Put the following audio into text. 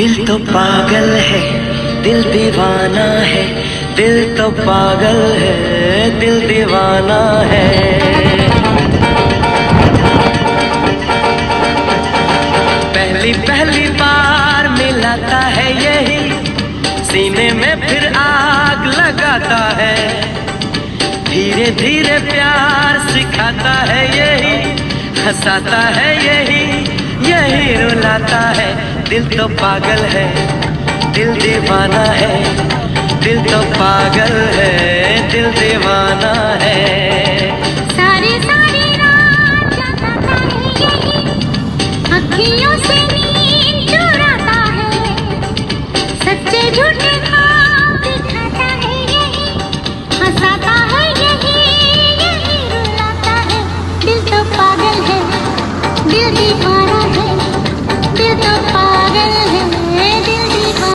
दिल तो पागल है, दिल दीवाना है। दिल तो पागल है, दिल दीवाना है। पहली पहली बार मिलाता है यही, सीने में फिर आग लगाता है। धीरे धीरे प्यार सिखाता है यही, हंसाता है यही, यही रुलाता है। दिल तो पागल है, दिल दीवाना है। दिल तो पागल है, दिल दीवाना है। सारी सारी रात जगाता है यही, अखियों से नींद चुराता है। सच्चे झूठे ख्वाब दिखाता है यही, हंसाता है यही, यही रुलाता है। दिल तो पागल है, दिल दीवाना